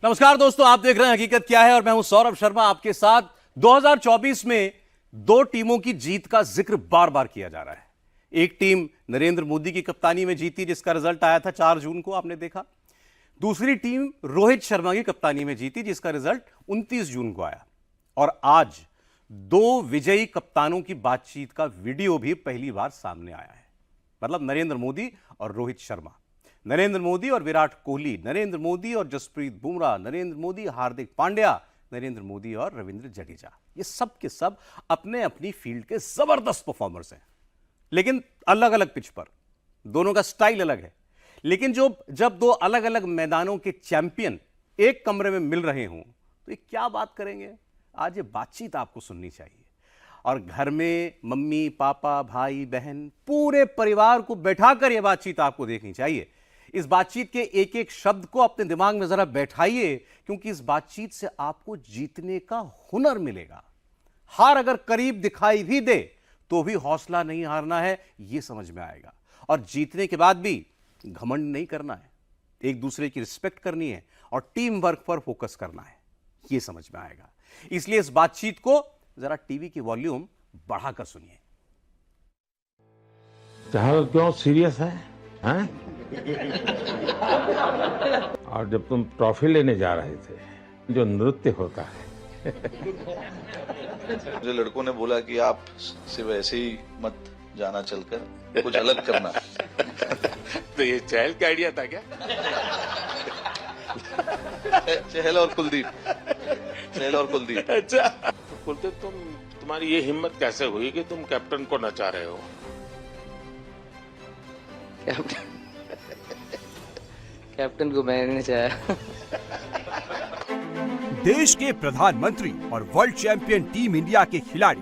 नमस्कार दोस्तों, आप देख रहे हैं हकीकत क्या है और मैं हूं सौरभ शर्मा आपके साथ। 2024 में दो टीमों की जीत का जिक्र बार बार किया जा रहा है। एक टीम नरेंद्र मोदी की कप्तानी में जीती जिसका रिजल्ट आया था 4 जून को, आपने देखा। दूसरी टीम रोहित शर्मा की कप्तानी में जीती जिसका रिजल्ट 29 जून को आया। और आज दो विजयी कप्तानों की बातचीत का वीडियो भी पहली बार सामने आया है। मतलब नरेंद्र मोदी और रोहित शर्मा, नरेंद्र मोदी और विराट कोहली, नरेंद्र मोदी और जसप्रीत बुमराह, नरेंद्र मोदी हार्दिक पांड्या, नरेंद्र मोदी और रविंद्र जडेजा। ये सब के सब अपने अपनी फील्ड के जबरदस्त परफॉर्मर्स हैं, लेकिन अलग अलग पिच पर। दोनों का स्टाइल अलग है, लेकिन जब दो अलग अलग मैदानों के चैंपियन एक कमरे में मिल रहे हों तो ये क्या बात करेंगे। आज ये बातचीत आपको सुननी चाहिए और घर में मम्मी पापा भाई बहन पूरे परिवार को बैठाकर यह बातचीत आपको देखनी चाहिए। इस बातचीत के एक एक शब्द को अपने दिमाग में जरा बैठाइए, क्योंकि इस बातचीत से आपको जीतने का हुनर मिलेगा। हार अगर करीब दिखाई भी दे तो भी हौसला नहीं हारना है, यह समझ में आएगा। और जीतने के बाद भी घमंड नहीं करना है, एक दूसरे की रिस्पेक्ट करनी है और टीम वर्क पर फोकस करना है, यह समझ में आएगा। इसलिए इस बातचीत को जरा टीवी की वॉल्यूम बढ़ाकर सुनिए। चहल क्यों सीरियस है, हैं? और जब तुम ट्रॉफी लेने जा रहे थे, जो नृत्य होता है मुझे लड़कों ने बोला कि आप सिर्फ ऐसे ही मत जाना, चलकर कुछ अलग करना। तो ये चहल का आइडिया था क्या? चहल और कुलदीप, चहल और कुलदीप। अच्छा, तो कुलदीप तुम्हारी ये हिम्मत कैसे हुई कि तुम कैप्टन को नचा रहे हो? कैप्टन को मैंने नचाया। देश के प्रधानमंत्री और वर्ल्ड चैंपियन टीम इंडिया के खिलाड़ी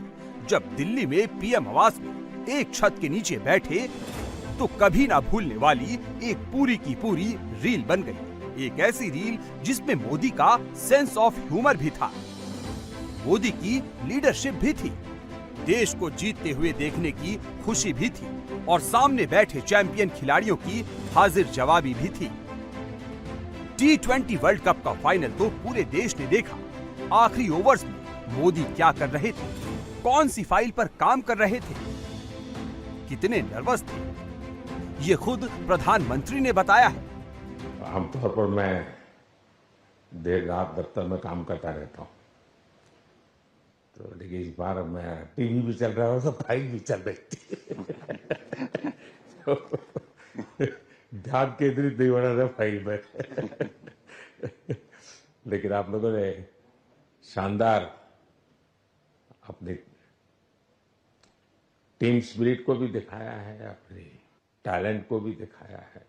जब दिल्ली में पीएम आवास में एक छत के नीचे बैठे तो कभी ना भूलने वाली एक पूरी की पूरी रील बन गई। एक ऐसी रील जिसमें मोदी का सेंस ऑफ ह्यूमर भी था, मोदी की लीडरशिप भी थी, देश को जीतते हुए देखने की खुशी भी थी और सामने बैठे चैंपियन खिलाड़ियों की हाजिर जवाबी भी थी। T20 वर्ल्ड कप का फाइनल तो पूरे देश ने देखा। आखिरी ओवर्स में मोदी क्या कर रहे थे, कौन सी फाइल पर काम कर रहे थे, कितने नर्वस थे, ये खुद प्रधानमंत्री ने बताया है। आमतौर पर मैं देर रात दफ्तर में काम करता रहता हूँ, तो लेकिन इस बार मैं टीवी भी चल रहा है तो फाइल भी चल रही थी। ध्यान केंद्रित नहीं हो रहा था फाइल में। लेकिन आप लोगों ने शानदार अपनी टीम स्पिरिट को भी दिखाया है, अपने टैलेंट को भी दिखाया है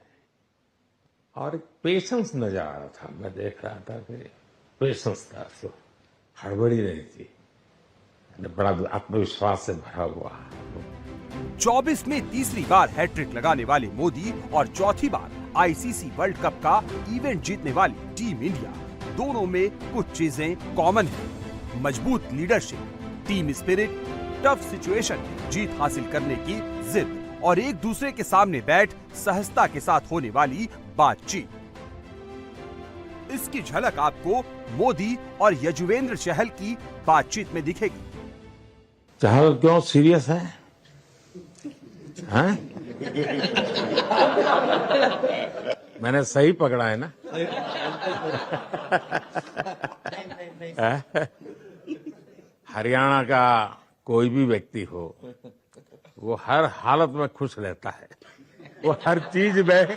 और एक पेशेंस नजर आ रहा था। मैं देख रहा था कि पेशेंस था, तो हड़बड़ी नहीं थी, बड़ा आत्मविश्वास से भरा हुआ। 24 में तीसरी बार हैट्रिक लगाने वाले मोदी और चौथी बार आईसीसी वर्ल्ड कप का इवेंट जीतने वाली टीम इंडिया, दोनों में कुछ चीजें कॉमन हैं। मजबूत leadership, team spirit, tough situation में जीत हासिल करने की जिद और एक दूसरे के सामने बैठ सहजता के साथ होने वाली बातचीत। इसकी झलक आपको मोदी और यजुवेंद्र चहल की बातचीत में दिखेगी। चहल क्यों सीरियस है, हैं? मैंने सही पकड़ा है ना? हरियाणा का कोई भी व्यक्ति हो, वो हर हालत में खुश रहता है, वो हर चीज में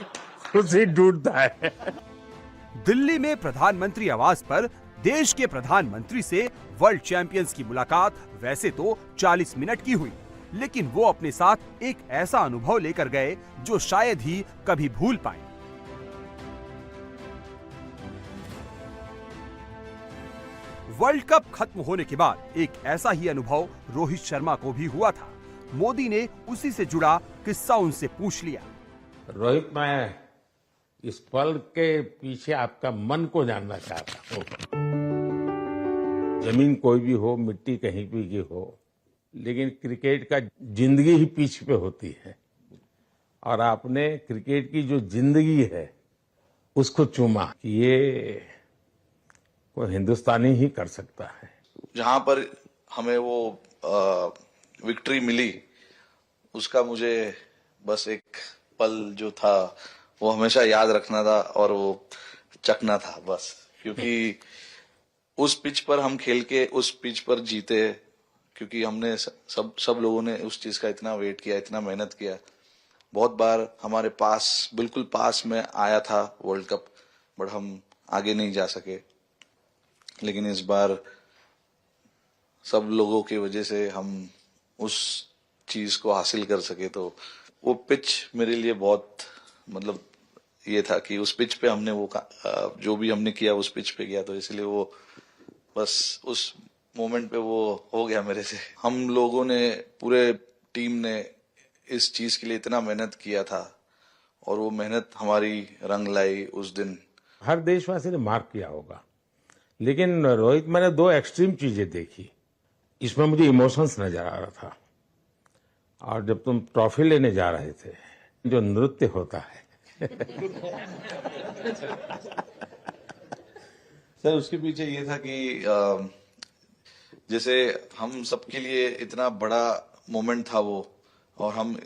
खुशी ढूंढता है। दिल्ली में प्रधानमंत्री आवास पर देश के प्रधानमंत्री से वर्ल्ड चैंपियंस की मुलाकात वैसे तो 40 मिनट की हुई, लेकिन वो अपने साथ एक ऐसा अनुभव लेकर गए जो शायद ही कभी भूल पाए। वर्ल्ड कप खत्म होने के बाद एक ऐसा ही अनुभव रोहित शर्मा को भी हुआ था। मोदी ने उसी से जुड़ा किस्सा उनसे पूछ लिया। रोहित, मैं इस पल के पीछे आपका मन को जानना चाहता हूँ। जमीन कोई भी हो, मिट्टी कहीं भी की हो, लेकिन क्रिकेट का जिंदगी ही पिच पे होती है और आपने क्रिकेट की जो जिंदगी है उसको चुमा कि ये वो हिंदुस्तानी ही कर सकता है। जहां पर हमें वो विक्ट्री मिली, उसका मुझे बस एक पल जो था वो हमेशा याद रखना था और वो चखना था बस, क्योंकि उस पिच पर हम खेल के उस पिच पर जीते, क्योंकि हमने सब लोगों ने उस चीज का इतना वेट किया, इतना मेहनत किया। बहुत बार हमारे पास, बिल्कुल पास में आया था वर्ल्ड कप, बट हम आगे नहीं जा सके। लेकिन इस बार सब लोगों की वजह से हम उस चीज को हासिल कर सके। तो वो पिच मेरे लिए बहुत, मतलब ये था कि उस पिच पे हमने वो जो भी हमने किया उस पिच पे किया, तो इसलिए वो बस उस मोमेंट पे वो हो गया मेरे से। हम लोगों ने, पूरे टीम ने इस चीज के लिए इतना मेहनत किया था और वो मेहनत हमारी रंग लाई उस दिन। हर देशवासी ने मार्क किया होगा, लेकिन रोहित, मैंने दो एक्सट्रीम चीजें देखी। इसमें मुझे इमोशंस नजर आ रहा था, और जब तुम ट्रॉफी लेने जा रहे थे, जो नृत्य होता है सर, उसके पीछे ये था कि जैसे हम सबके लिए इतना बड़ा मोमेंट था वो, और हम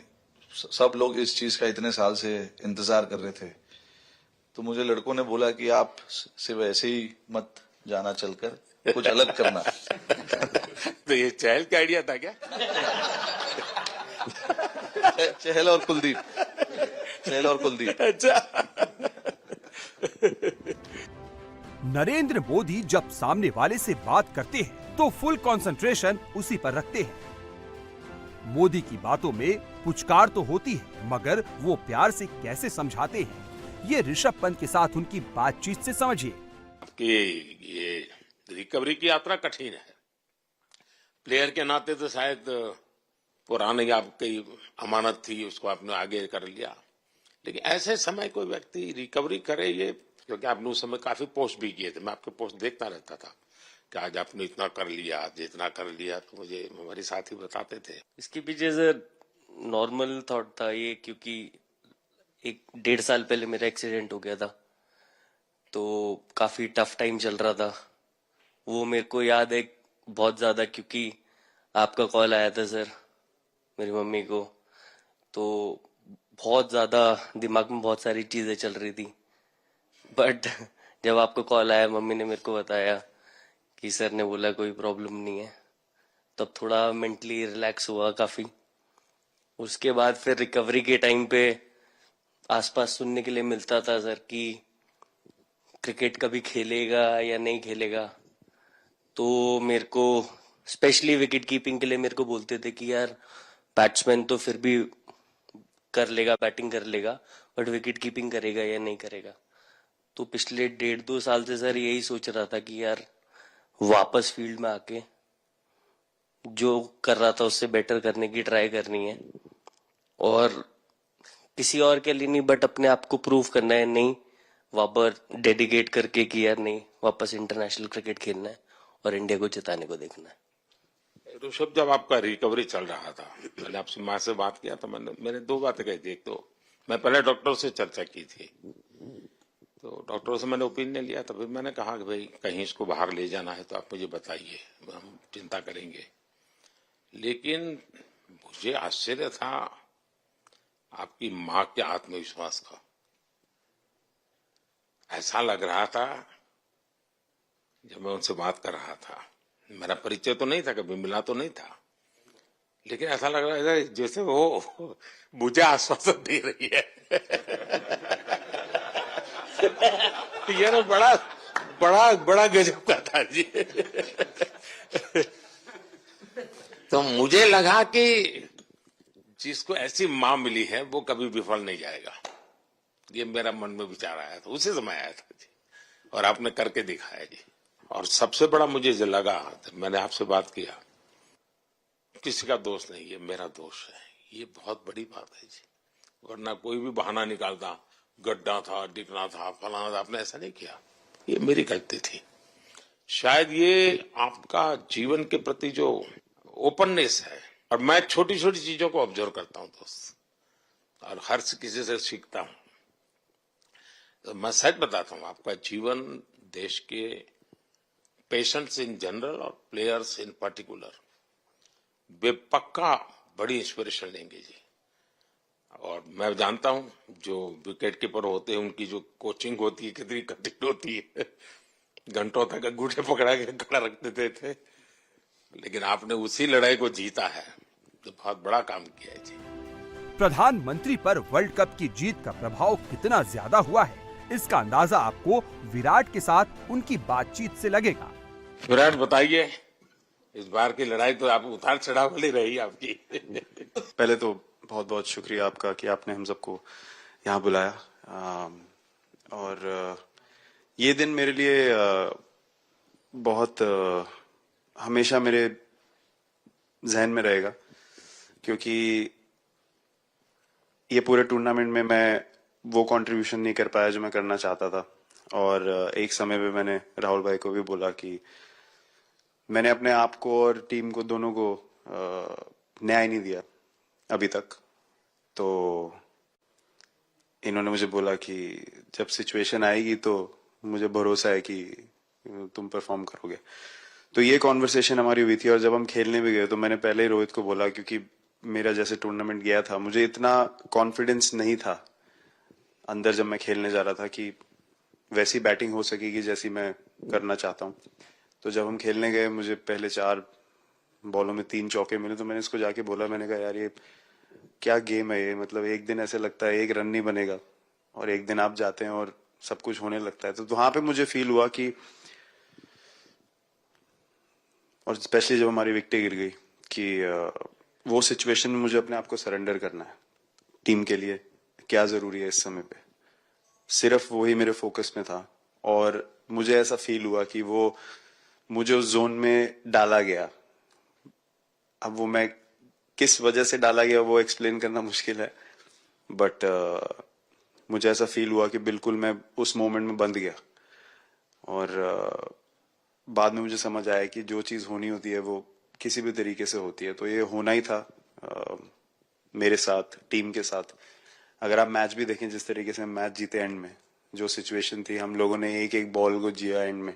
सब लोग इस चीज का इतने साल से इंतजार कर रहे थे। तो मुझे लड़कों ने बोला कि आप सिर्फ ऐसे ही मत जाना चलकर, कुछ अलग करना। तो ये चहल का आइडिया था क्या? चहल और कुलदीप। अच्छा। नरेंद्र मोदी जब सामने वाले से बात करते हैं तो फुल कंसंट्रेशन उसी पर रखते हैं। मोदी की बातों में पुचकार तो होती है, मगर वो प्यार से कैसे समझाते हैं, ये ऋषभ पंत के साथ उनकी बातचीत से समझिए। कि ये रिकवरी की यात्रा कठिन है। प्लेयर के नाते तो शायद पुरानी आपकी अमानत थी, उसको आपने आगे कर लिया। लेकिन ऐसे समय कोई व्यक्ति रिकवरी करे, ये क्योंकि आपने उस समय काफी पोस्ट भी किए थे, मैं आपके पोस्ट देखता रहता था कि आज आपने इतना कर लिया, आज इतना कर लिया, तो मुझे हमारे साथी बताते थे। इसके पीछे सर नॉर्मल थॉट था ये, क्योंकि 1.5 साल पहले मेरा एक्सीडेंट हो गया था, तो काफी टफ टाइम चल रहा था। वो मेरे को याद है बहुत ज्यादा, क्योंकि आपका कॉल आया था सर मेरी मम्मी को, तो बहुत ज्यादा दिमाग में बहुत सारी चीजें चल रही थी। बट जब आपका कॉल आया, मम्मी ने मेरे को बताया कि सर ने बोला कोई प्रॉब्लम नहीं है, तब थोड़ा मेंटली रिलैक्स हुआ काफी। उसके बाद फिर रिकवरी के टाइम पे आसपास सुनने के लिए मिलता था सर कि क्रिकेट कभी खेलेगा या नहीं खेलेगा। तो मेरे को स्पेशली विकेट कीपिंग के लिए मेरे को बोलते थे कि यार बैट्समैन तो फिर भी कर लेगा, बैटिंग कर लेगा, बट विकेट कीपिंग करेगा या नहीं करेगा। तो पिछले 1.5-2 साल से सर यही सोच रहा था कि यार वापस फील्ड में आके जो कर रहा था उससे बेटर करने की ट्राई करनी है, और किसी और के लिए नहीं बट अपने आप को प्रूव करना है, नहीं वापस डेडिकेट करके कि यार नहीं, वापस इंटरनेशनल क्रिकेट खेलना है और इंडिया को जिताने को देखना है। ऋषभ, जब आपका रिकवरी चल रहा था, मैंने आपसे माँ से बात किया था, मैंने दो बातें कही थी। एक तो मैं पहले डॉक्टर से चर्चा की थी, तो डॉक्टरों से मैंने ओपिनियन लिया था। फिर मैंने कहा कि भाई कहीं इसको बाहर ले जाना है तो आप मुझे बताइए, हम चिंता करेंगे। लेकिन मुझे आश्चर्य था आपकी माँ के आत्मविश्वास का। ऐसा लग रहा था जब मैं उनसे बात कर रहा था, मेरा परिचय तो नहीं था, कभी मिला तो नहीं था, लेकिन ऐसा लग रहा था जैसे वो मुझे आश्वासन दे रही है। ये ना बड़ा बड़ा बड़ा गजब का था जी। तो मुझे लगा कि जिसको ऐसी माँ मिली है वो कभी विफल नहीं जाएगा। ये मेरा मन में विचार आया था, उसी समय आया था जी, और आपने करके दिखाया जी। और सबसे बड़ा मुझे जो लगा, मैंने आपसे बात किया, किसी का दोष नहीं, ये मेरा दोष है, ये बहुत बड़ी बात है जी। वरना कोई भी बहाना निकालता, गड्ढा था, डिगना था, फलाना था, आपने ऐसा नहीं किया, ये मेरी गलती थी। शायद ये आपका जीवन के प्रति जो ओपननेस है, और मैं छोटी छोटी चीजों को ऑब्जर्व करता हूं दोस्त, और हर किसी से सीखता हूं। तो मैं सच बताता हूं, आपका जीवन देश के पेशेंट्स इन जनरल और प्लेयर्स इन पर्टिकुलर वे पक्का बड़ी इंस्पिरेशन लेंगे जी। और मैं जानता हूं जो विकेट कीपर होते हैं उनकी जो कोचिंग होती है कितनी कठिन होती है। घंटों तक अंगूठे पकड़ा के खड़ा रख देते थे, लेकिन आपने उसी लड़ाई को जीता है, तो बहुत बड़ा काम किया है जी। प्रधानमंत्री पर वर्ल्ड कप की जीत का प्रभाव कितना ज्यादा हुआ है, इसका अंदाजा आपको विराट के साथ उनकी बातचीत से लगेगा। विराट बताइए, इस बार की लड़ाई तो आप उतार चढ़ाव वाली रही आपकी। पहले तो बहुत बहुत शुक्रिया आपका कि आपने हम सबको यहाँ बुलाया, और ये दिन मेरे लिए बहुत हमेशा मेरे जहन में रहेगा, क्योंकि ये पूरे टूर्नामेंट में मैं वो कंट्रीब्यूशन नहीं कर पाया जो मैं करना चाहता था। और एक समय पे मैंने राहुल भाई को भी बोला कि मैंने अपने आप को और टीम को दोनों को न्याय नहीं दिया अभी तक। तो इन्होंने मुझे बोला कि जब सिचुएशन आएगी तो मुझे भरोसा है कि तुम परफॉर्म करोगे। तो ये कॉन्वर्सेशन हमारी हुई थी, और जब हम खेलने भी गए तो मैंने पहले ही रोहित को बोला, क्योंकि मेरा जैसे टूर्नामेंट गया था मुझे इतना कॉन्फिडेंस नहीं था अंदर जब मैं खेलने जा रहा था कि वैसी बैटिंग हो सकेगी जैसी मैं करना चाहता हूँ। तो जब हम खेलने गए मुझे पहले 4 बॉलों में 3 चौके मिले, तो मैंने इसको जाके बोला, मैंने कहा यार ये क्या गेम है ये, मतलब एक दिन ऐसे लगता है 1 रन नहीं बनेगा और एक दिन आप जाते हैं और सब कुछ होने लगता है। तो वहां पे मुझे फील हुआ कि, और स्पेशली जब हमारी विकेटें गिर गई, कि वो सिचुएशन में मुझे अपने आप को सरेंडर करना है। टीम के लिए क्या जरूरी है इस समय पे, सिर्फ वही मेरे फोकस में था। और मुझे ऐसा फील हुआ कि वो मुझे उस जोन में डाला गया। अब वो मैं किस वजह से डाला गया वो एक्सप्लेन करना मुश्किल है, बट मुझे ऐसा फील हुआ कि बिल्कुल मैं उस मोमेंट में बंध गया। और बाद में मुझे समझ आया कि जो चीज होनी होती है वो किसी भी तरीके से होती है। तो ये होना ही था मेरे साथ, टीम के साथ। अगर आप मैच भी देखें, जिस तरीके से मैच जीते एंड में, जो सिचुएशन थी, हम लोगों ने एक एक बॉल को जिया एंड में,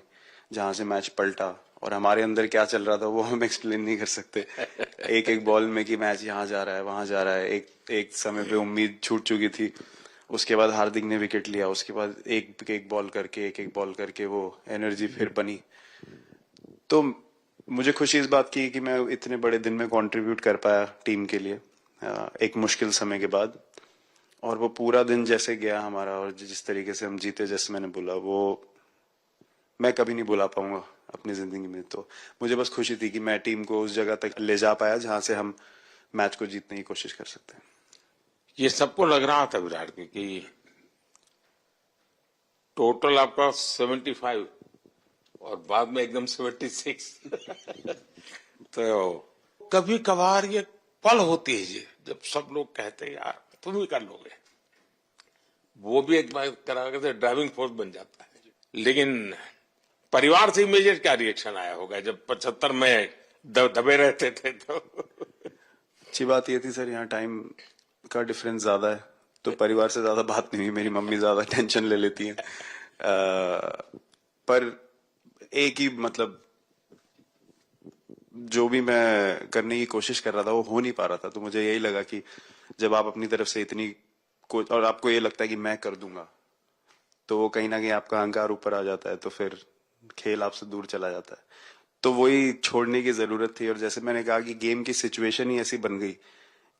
जहां से मैच पलटा, और हमारे अंदर क्या चल रहा था वो हम एक्सप्लेन नहीं कर सकते। एक एक बॉल में कि मैच यहाँ जा रहा है वहां जा रहा है। एक समय पे उम्मीद छूट चुकी थी, उसके बाद हार्दिक ने विकेट लिया, उसके बाद एक एक बॉल करके वो एनर्जी फिर बनी। तो मुझे खुशी इस बात की कि मैं इतने बड़े दिन में कंट्रीब्यूट कर पाया टीम के लिए एक मुश्किल समय के बाद। और वो पूरा दिन जैसे गया हमारा, और जिस तरीके से हम जीते, जैसे मैंने बोला, वो मैं कभी नहीं भुला पाऊंगा अपनी जिंदगी में। तो मुझे बस खुशी थी कि मैं टीम को उस जगह तक ले जा पाया जहां से हम मैच को जीतने की कोशिश कर सकते हैं। ये सबको लग रहा था विराट की कि टोटल आपका 75 और बाद में एकदम 76। तो कभी कभार ये पल होती है जी, जब सब लोग कहते हैं यार तुम ही कर लोगे, वो भी एक बार करा के ड्राइविंग फोर्स बन जाता है। लेकिन परिवार से इमीडिएट क्या रिएक्शन आया होगा जब 75 में दबे रहते थे? तो अच्छी बात ये थी सर, यहाँ टाइम का डिफरेंस ज्यादा है, तो परिवार से ज्यादा बात नहीं हुई। मेरी मम्मी ज्यादा टेंशन ले लेती हैं। पर एक ही, मतलब जो भी मैं करने की कोशिश कर रहा था वो हो नहीं पा रहा था। तो मुझे यही लगा कि जब आप अपनी तरफ से इतनी और आपको ये लगता है कि मैं कर दूंगा, तो वो कहीं ना कहीं आपका अहंकार ऊपर आ जाता है, तो फिर खेल आपसे दूर चला जाता है। तो वही छोड़ने की जरूरत थी। और जैसे मैंने कहा कि गेम की सिचुएशन ही ऐसी बन गई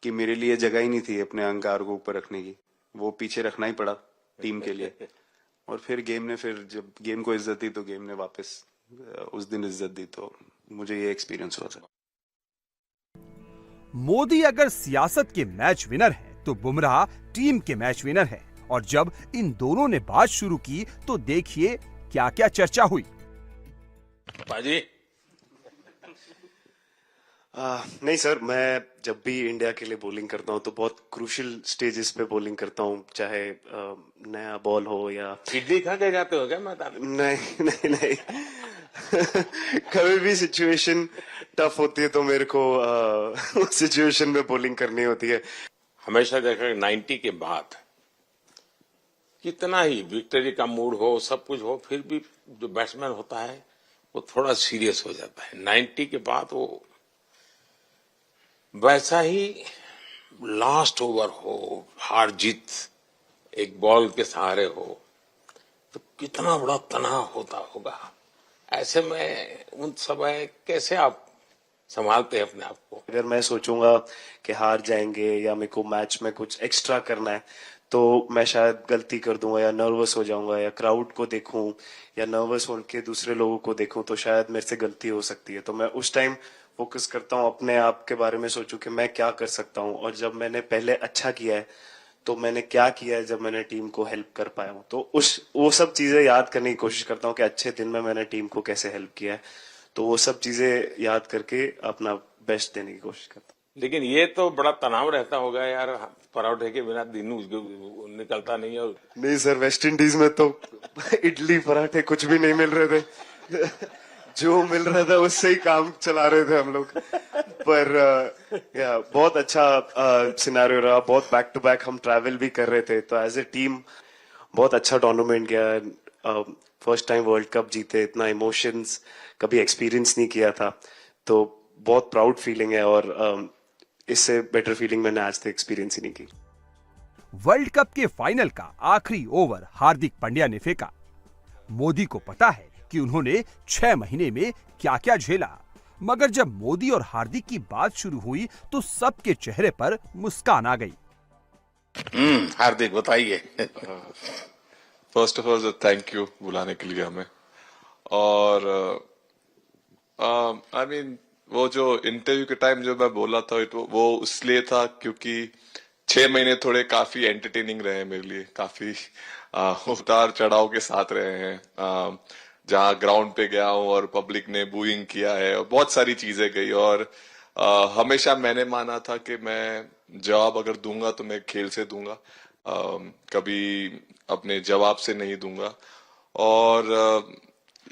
कि मेरे लिए जगह ही नहीं थी अपने अहंकार को ऊपर रखने की, वो पीछे रखना ही पड़ा टीम के लिए। और फिर गेम ने, फिर जब गेम को इज्जत दी तो गेम ने वापस उस दिन इज्जत दी। तो मुझे ये एक्सपीरियंस हुआ सर। मोदी अगर सियासत के मैच विनर है तो बुमराह टीम के मैच विनर है। और जब इन दोनों ने बात शुरू की तो देखिए क्या क्या चर्चा हुई। पाजी नहीं सर, मैं जब भी इंडिया के लिए बॉलिंग करता हूं तो बहुत क्रूशियल स्टेजेस पे बॉलिंग करता हूं, चाहे नया बॉल हो या इडली खा के जाते हो क्या मैदान में? नहीं कभी भी सिचुएशन टफ होती है तो मेरे को उस सिचुएशन में बॉलिंग करनी होती है। हमेशा देखा 90 के बाद कितना ही विक्ट्री का मूड हो, सब कुछ हो, फिर भी जो बैट्समैन होता है वो थोड़ा सीरियस हो जाता है। 90 के बाद वो वैसा ही लास्ट ओवर हो, हार जीत एक बॉल के सहारे हो, तो कितना बड़ा तनाव होता होगा। ऐसे में उन समय कैसे आप संभालते हैं अपने आप को? अगर मैं सोचूंगा कि हार जाएंगे या मेरे को मैच में कुछ एक्स्ट्रा करना है तो मैं शायद गलती कर दूंगा या नर्वस हो जाऊंगा या क्राउड को देखूं या नर्वस होकर दूसरे लोगों को देखूं तो शायद मेरे से गलती हो सकती है। तो मैं उस टाइम फोकस करता हूं, अपने आप के बारे में सोचूं कि मैं क्या कर सकता हूं और जब मैंने पहले अच्छा किया है तो मैंने क्या किया है जब मैंने टीम को हेल्प कर पाया हूं। तो वो सब चीजें याद करने की कोशिश करता हूं कि अच्छे दिन में मैंने टीम को कैसे हेल्प किया है। तो वो सब चीजें याद करके अपना बेस्ट देने की कोशिश करता हूं। लेकिन ये तो बड़ा तनाव रहता होगा यार, पराठे के बिना दिन निकलता नहीं है। नहीं सर, वेस्ट इंडीज में तो इडली पराठे कुछ भी नहीं मिल रहे थे जो मिल रहा था उससे ही काम चला रहे थे हम लोग। पर या बहुत अच्छा सिनेरियो रहा, बहुत बैक टू बैक हम ट्रैवल भी कर रहे थे तो एज ए टीम बहुत अच्छा टूर्नामेंट गया। फर्स्ट टाइम वर्ल्ड कप जीते, इतना इमोशंस कभी एक्सपीरियंस नहीं किया था तो बहुत प्राउड फीलिंग है और इससे बेटर फीलिंग मैंने आज तक एक्सपीरियंस ही नहीं की। वर्ल्ड कप के फाइनल का आखिरी ओवर हार्दिक पांड्या ने फेंका। मोदी को पता है कि उन्होंने 6 महीने में क्या क्या झेला, मगर जब मोदी और हार्दिक की बात शुरू हुई तो सबके चेहरे पर मुस्कान आ गई। हार्दिक बताइए। First of all thank you बुलाने के लिए हमें। और आई मीन वो जो इंटरव्यू के टाइम जो मैं बोला था वो इसलिए था क्योंकि 6 महीने थोड़े काफी एंटरटेनिंग रहे हैं मेरे लिए, काफी उतार चढ़ाव के साथ रहे हैं। जहां ग्राउंड पे गया हूं और पब्लिक ने बूइंग किया है और बहुत सारी चीजें गई और हमेशा मैंने माना था कि मैं जवाब अगर दूंगा तो मैं खेल से दूंगा, कभी अपने जवाब से नहीं दूंगा। और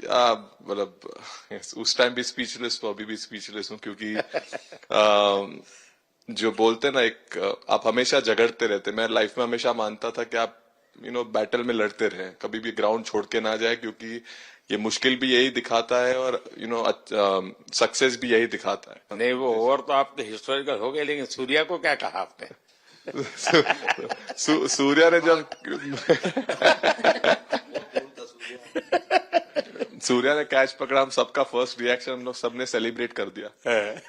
मतलब उस टाइम भी स्पीचलेस हूँ, अभी भी स्पीचलेस हूँ क्योंकि जो बोलते ना एक आप हमेशा झगड़ते रहते। मैं लाइफ में हमेशा मानता था कि आप बैटल में लड़ते रहे, कभी भी ग्राउंड छोड़ के ना जाए क्योंकि ये मुश्किल भी यही दिखाता है और सक्सेस भी यही दिखाता है। नहीं वो ओवर तो आपके हिस्टोरिकल हो गए, लेकिन सूर्या को क्या कहा आपने? सूर्या ने जब सूर्या ने कैच पकड़ा, हम सबका फर्स्ट रिएक्शन हम लोग सबने सेलिब्रेट कर दिया।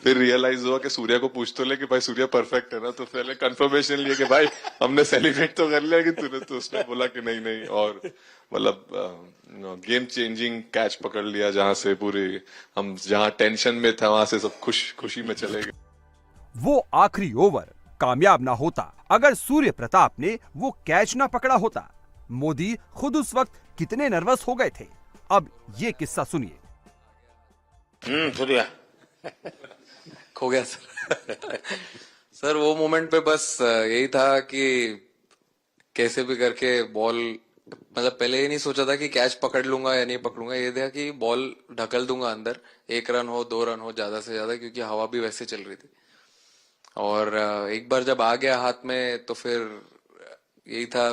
फिर रियलाइज हुआ कि सूर्या को पूछ तो ले कि भाई सूर्या परफेक्ट है ना, तो पहले कंफर्मेशन लिए कि भाई हमने सेलिब्रेट तो कर लिया कि तूने, तो उसने बोला कि नहीं नहीं। और मतलब गेम चेंजिंग कैच पकड़ लिया जहां से पूरे हम जहां टेंशन में था वहां से सब खुशी में चले गए। वो आखिरी ओवर कामयाब ना होता अगर सूर्य प्रताप ने वो कैच ना पकड़ा होता। मोदी खुद उस वक्त कितने नर्वस हो गए थे, अब ये किस्सा सुनिए। सूर्या खो गया सर। सर वो मोमेंट पे बस यही था कि कैसे भी करके बॉल, मतलब पहले ये नहीं सोचा था कि कैच पकड़ लूंगा या नहीं पकड़ूंगा, ये था कि बॉल ढकल दूंगा अंदर, 1 रन हो 2 रन हो ज्यादा से ज्यादा, क्योंकि हवा भी वैसे चल रही थी। और एक बार जब आ गया हाथ में तो फिर यही था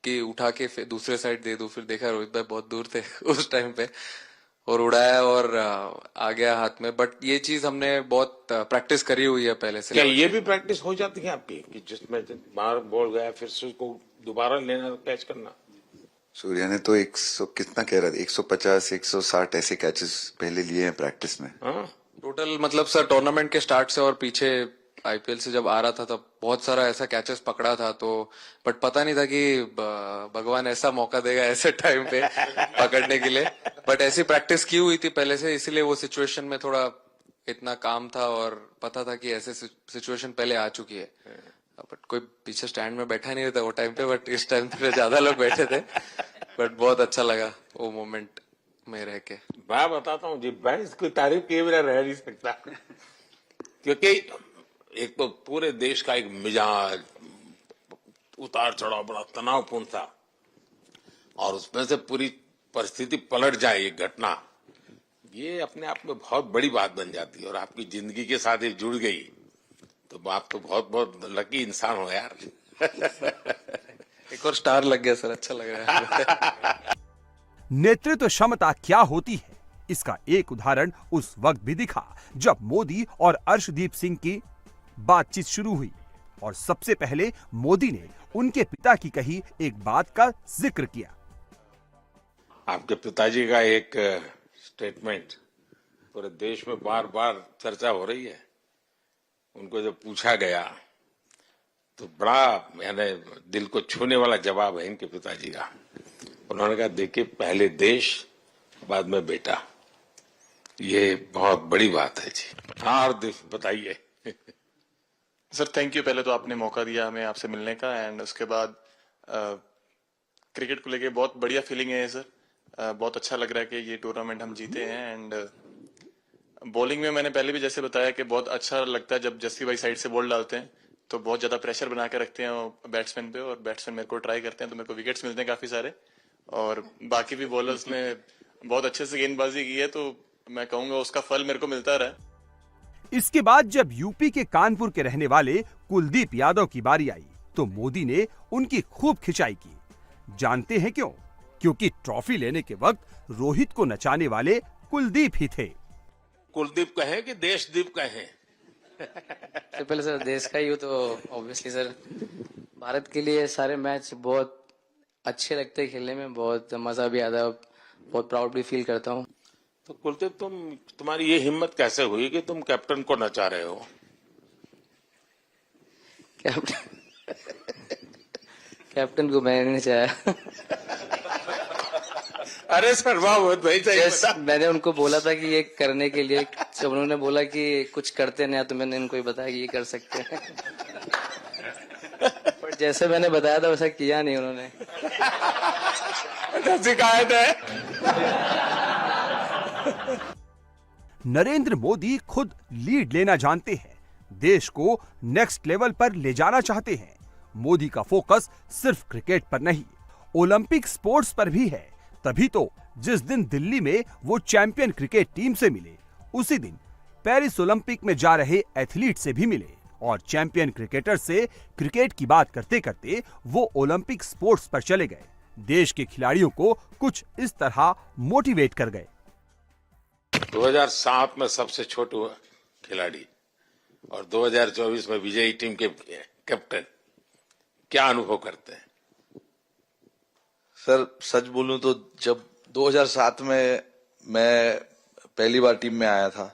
कि उठा के फिर दूसरे साइड दे दूं। फिर देखा रोहित भाई बहुत दूर थे उस टाइम पे और उड़ाया और आ गया हाथ में। बट ये चीज हमने बहुत प्रैक्टिस करी हुई है पहले से। क्या ये भी प्रैक्टिस हो जाती है आपकी कि जिसमें बाहर बॉल गया फिर से उसको दोबारा लेना, कैच करना? सूर्या ने तो 100 कितना कह रहा था, 150 160 ऐसे कैचेस पहले लिए हैं प्रैक्टिस में। टोटल मतलब सर टूर्नामेंट के स्टार्ट से और पीछे आईपीएल से जब आ रहा था तब बहुत सारा ऐसा कैचेस पकड़ा था। तो बट पता नहीं था कि भगवान ऐसा मौका देगा ऐसे टाइम पे पकड़ने के लिए। बट ऐसी प्रैक्टिस की हुई थी पहले से, इसीलिए वो सिचुएशन में थोड़ा इतना काम था और पता था कि ऐसे सिचुएशन पहले आ चुकी है। बट कोई पीछे स्टैंड में बैठा नहीं रहता वो टाइम पे, बट इस टाइम पे ज्यादा लोग बैठे थे। बट बहुत अच्छा लगा वो मोमेंट में रह के। मैं बताता हूँ जी, मैं इसकी तारीफ किए बिना रह नहीं सकता क्योंकि एक तो पूरे देश का एक मिजाज उतार चढ़ाव बड़ा तनावपूर्ण था और उसमें से पूरी परिस्थिति पलट जाए ये घटना, ये अपने आप में बहुत बड़ी बात बन जाती है और आपकी जिंदगी के साथ ये जुड़ गई तो आप तो बहुत बहुत लकी इंसान हो यार। एक और स्टार लग गया सर, अच्छा लग रहा है। नेतृत्व क्षमता क्या होती है इसका एक उदाहरण उस वक्त भी दिखा जब मोदी और अर्शदीप सिंह की बातचीत शुरू हुई और सबसे पहले मोदी ने उनके पिता की कही एक बात का जिक्र किया। आपके पिताजी का एक स्टेटमेंट पूरे देश में बार बार चर्चा हो रही है। उनको जब पूछा गया तो बड़ा यानी दिल को छूने वाला जवाब है इनके पिताजी का। उन्होंने कहा, देखिए, पहले देश बाद में बेटा, ये बहुत बड़ी बात है जी। हाँ, बताइए। सर थैंक यू, पहले तो आपने मौका दिया हमें आपसे मिलने का, एंड उसके बाद क्रिकेट को लेके बहुत बढ़िया फीलिंग है सर। बहुत अच्छा लग रहा है कि ये टूर्नामेंट हम जीते हैं। एंड बॉलिंग में मैंने पहले भी जैसे बताया कि बहुत अच्छा लगता है जब जस्सी भाई साइड से बॉल डालते हैं, तो बहुत ज्यादा प्रेशर बना के रखते हैं बैट्समैन पे, और बैट्समैन मेरे को ट्राई करते हैं तो मेरे को विकेट्स मिलते हैं काफी सारे। और बाकी भी बॉलर्स ने बहुत अच्छे से गेंदबाजी की है, तो मैं कहूंगा उसका फल मेरे को मिलता रहा। इसके बाद जब यूपी के कानपुर के रहने वाले कुलदीप यादव की बारी आई तो मोदी ने उनकी खूब खिंचाई की। जानते हैं क्यों? क्योंकि ट्रॉफी लेने के वक्त रोहित को नचाने वाले कुलदीप ही थे। कुलदीप कहें कि देशदीप कहें? सबसे पहले सर देश का ही हो तो ऑब्वियसली सर भारत के लिए सारे मैच बहुत अच्छे लगते हैं खेलने में, बहुत मजा भी आता है, बहुत प्राउड भी फील करता हूँ। तो कुलदीप, तुम्हारी ये हिम्मत कैसे हुई कि तुम कैप्टन को नचा रहे हो? कैप्टन को मैंने नहीं चाहा। अरे सर भाई, मैंने उनको बोला था कि ये करने के लिए, जब उन्होंने बोला कि कुछ करते नहीं तो मैंने इनको ही बताया कि ये कर सकते हैं। पर जैसे मैंने बताया था वैसा किया नहीं उन्होंने। शिकायत है। नरेंद्र मोदी खुद लीड लेना जानते हैं, देश को नेक्स्ट लेवल पर ले जाना चाहते हैं। मोदी का फोकस सिर्फ क्रिकेट पर नहीं, ओलंपिक स्पोर्ट्स पर भी है। तभी तो जिस दिन दिल्ली में वो चैंपियन क्रिकेट टीम से मिले, उसी दिन पेरिस ओलंपिक में जा रहे एथलीट से भी मिले और चैंपियन क्रिकेटर से क्रिकेट की बात करते करते वो ओलंपिक स्पोर्ट्स पर चले गए। देश के खिलाड़ियों को कुछ इस तरह मोटिवेट कर गए। 2007 में सबसे छोटे खिलाड़ी और 2024 में विजयी टीम के कैप्टन, क्या अनुभव करते हैं? सर सच बोलूं तो जब 2007 में मैं पहली बार टीम में आया था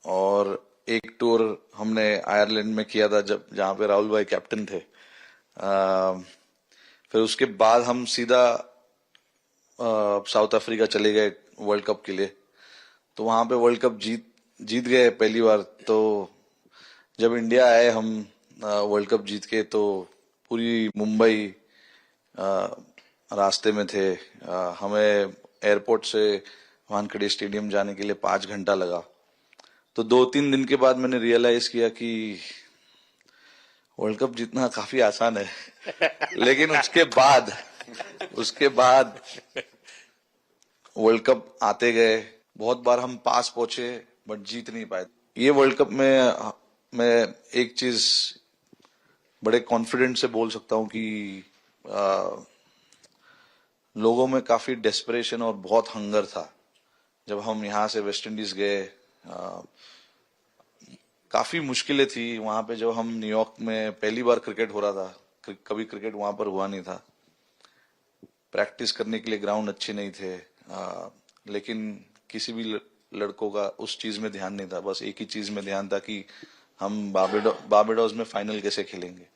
और एक टूर हमने आयरलैंड में किया था जहां पे राहुल भाई कैप्टन थे। फिर उसके बाद हम सीधा साउथ अफ्रीका चले गए वर्ल्ड कप के लिए, तो वहां पे वर्ल्ड कप जीत गए पहली बार। तो जब इंडिया आए हम वर्ल्ड कप जीत के, तो पूरी मुंबई रास्ते में थे। हमें एयरपोर्ट से वानखेड़े स्टेडियम जाने के लिए 5 घंटा लगा। तो 2-3 दिन के बाद मैंने रियलाइज किया कि वर्ल्ड कप जीतना काफी आसान है। लेकिन उसके बाद वर्ल्ड कप आते गए, बहुत बार हम पास पहुंचे बट जीत नहीं पाए। ये वर्ल्ड कप में मैं एक चीज बड़े कॉन्फिडेंट से बोल सकता हूं कि लोगों में काफी डेस्परेशन और बहुत हंगर था। जब हम यहाँ से वेस्ट इंडीज गए, काफी मुश्किलें थी वहां पे। जब हम न्यूयॉर्क में पहली बार क्रिकेट हो रहा था, कभी क्रिकेट वहां पर हुआ नहीं था। प्रैक्टिस करने के लिए ग्राउंड अच्छे नहीं थे, लेकिन किसी भी लड़कों का उस चीज में ध्यान नहीं था। बस एक ही चीज में ध्यान था कि हम बारबाडोस में फाइनल कैसे खेलेंगे।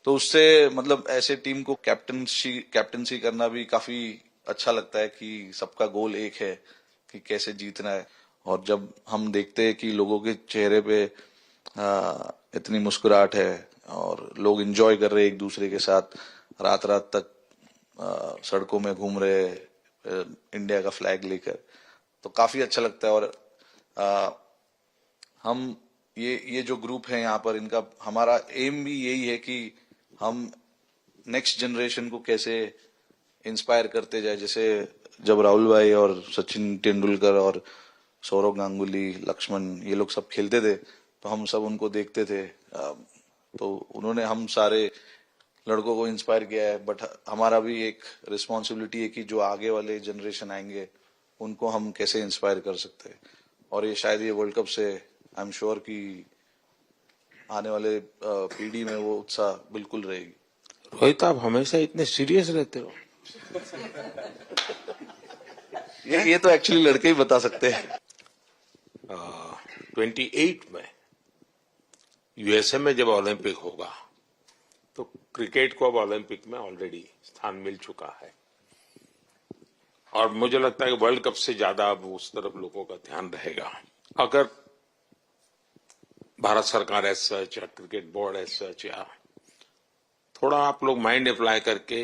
तो उससे मतलब ऐसे टीम को कैप्टनसी करना भी काफी अच्छा लगता है कि सबका गोल एक है कि कैसे जीतना है। और जब हम देखते हैं कि लोगों के चेहरे पे इतनी मुस्कुराहट है और लोग एंजॉय कर रहे एक दूसरे के साथ, रात तक सड़कों में घूम रहे इंडिया का फ्लैग लेकर, तो काफी अच्छा लगता है। और हम ये जो ग्रुप है यहाँ पर, इनका हमारा एम भी यही है कि हम नेक्स्ट जनरेशन को कैसे इंस्पायर करते जाए। जैसे जब राहुल भाई और सचिन तेंदुलकर और सौरव गांगुली, लक्ष्मण, ये लोग सब खेलते थे तो हम सब उनको देखते थे। तो उन्होंने हम सारे लड़कों को इंस्पायर किया है। बट हमारा भी एक रिस्पॉन्सिबिलिटी है कि जो आगे वाले जनरेशन आएंगे उनको हम कैसे इंस्पायर कर सकते हैं। और ये शायद ये वर्ल्ड कप से आई एम श्योर कि आने वाले पीढ़ी में वो उत्साह बिल्कुल रहेगी। रोहित, आप हमेशा इतने सीरियस रहते हो। ये तो एक्चुअली लड़के ही बता सकते हैं। 28 में यूएसए में जब ओलंपिक होगा तो क्रिकेट को अब ओलंपिक में ऑलरेडी स्थान मिल चुका है, और मुझे लगता है कि वर्ल्ड कप से ज्यादा अब उस तरफ लोगों का ध्यान रहेगा। अगर भारत सरकार एज सच या क्रिकेट बोर्ड एज सच या थोड़ा आप लोग माइंड अप्लाई करके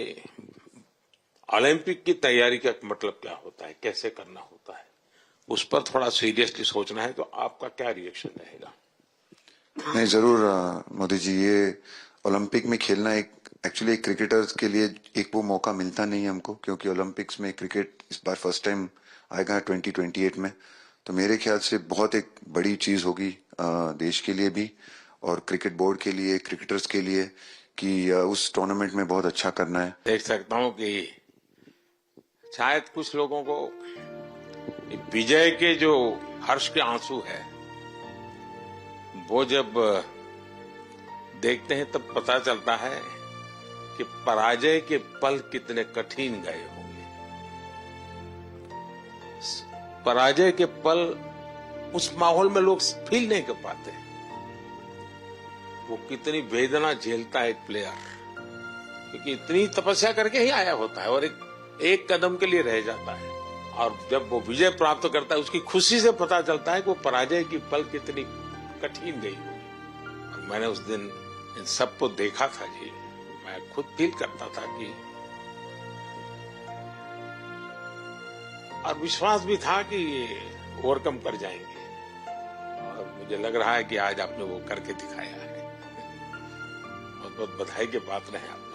ओलंपिक की तैयारी का मतलब क्या होता है, कैसे करना होता है, उस पर थोड़ा सीरियसली सोचना है, तो आपका क्या रिएक्शन रहेगा? नहीं, जरूर मोदी जी, ये ओलंपिक में खेलना एक्चुअली क्रिकेटर्स के लिए एक वो मौका मिलता नहीं है हमको, क्योंकि ओलंपिक्स में क्रिकेट इस बार फर्स्ट टाइम आएगा 2028 में। तो मेरे ख्याल से बहुत एक बड़ी चीज होगी देश के लिए भी और क्रिकेट बोर्ड के लिए, क्रिकेटर्स के लिए, कि उस टूर्नामेंट में बहुत अच्छा करना है। देख सकता हूं कि शायद कुछ लोगों को विजय के जो हर्ष के आंसू है वो जब देखते हैं तब पता चलता है कि पराजय के पल कितने कठिन गए होंगे। पराजय के पल उस माहौल में लोग फील नहीं कर पाते, वो कितनी वेदना झेलता है एक प्लेयर, क्योंकि इतनी तपस्या करके ही आया होता है और एक कदम के लिए रह जाता है, और जब वो विजय प्राप्त करता है उसकी खुशी से पता चलता है कि वो पराजय की पल कितनी कठिन गई होगी। और मैंने उस दिन इन सबको देखा था जी, मैं खुद फील करता था कि, और विश्वास भी था कि ये ओवरकम कर जाएंगे, और मुझे लग रहा है कि आज आपने वो करके दिखाया है। बहुत बहुत बधाई के पात्र हैं आप।